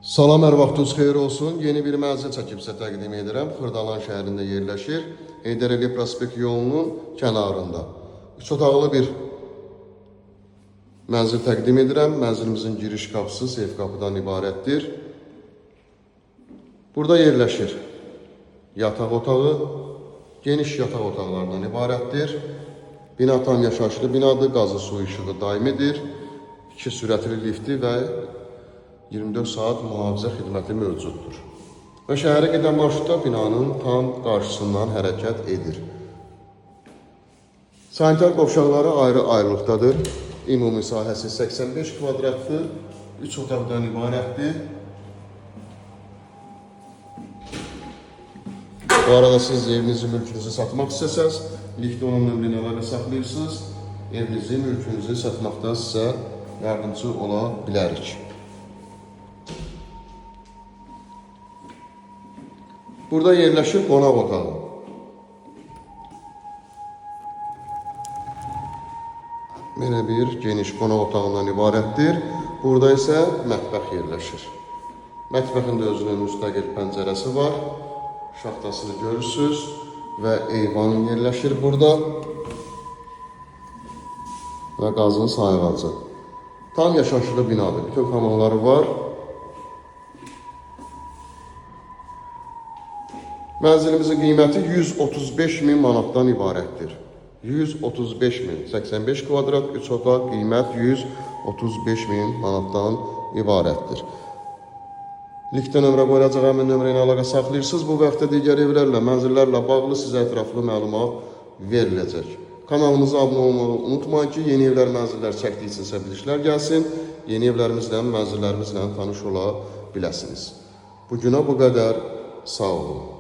Salam, hər vaxtınız xeyir olsun. Yeni bir mənzil çəkib sizə təqdim edirəm. Xırdalan şəhərində yerləşir. Heydər Əliyev prospekt yolunun kənarında. 3 otaqlı bir mənzil təqdim edirəm. Mənzilimizin giriş qapısı seyf qapıdan ibarətdir. Burada yerləşir yataq otağı, geniş yataq otaqlarından ibarətdir. Bina tam yaşayışlı binadır, qazı su işığı daimidir. 2 sürətli lifti və 24 saat mühafizə xidməti mövcuddur. Və şəhərə gedən marşrutda binanın tam qarşısından hərəkət edir. Sanitar qovşaqları ayrı-ayrılıqdadır. Ümumi sahəsi 85 kvadratdır, 3 otaqdan ibarətdir. Bu arada siz evinizi, mülkünüzü satmaq istəsəz, liftdə onun nömrəni əlaqə saxlayırsınız. Evinizi, mülkünüzü satmaqda sizə yardımcı ola bilərik. Burada yerləşir qonaq otağı. Belə bir geniş qonaq otağından ibarətdir. Burada isə mətbəx yerləşir. Mətbəxin də özünün müstəqil pəncərəsi var. Şaxtasını görürsünüz və eyvan yerləşir burada. Və qazın sayğacı. Tam yaşayışlı binadır. Bütün komanları var. Mənzilimizin qiyməti 135.000 manatdan ibarətdir. 135.000, 85 kvadrat, 3 otaq, qiymət 135.000 manatdan ibarətdir. Liftdə nömrə qoyulacaq, həmin nömrə ilə əlaqə saxlayırsınız. Bu vaxtda digər evlərlə, mənzillərlə bağlı sizə ətraflı məlumat veriləcək. Kanalımıza abunə olmağı unutmayın ki, yeni evlər, mənzillər çəkdikcə bildirişlər gəlsin. Yeni evlərimizlə, mənzillərimizlə tanış ola biləsiniz. Bugünə bu qədər. Sağ olun.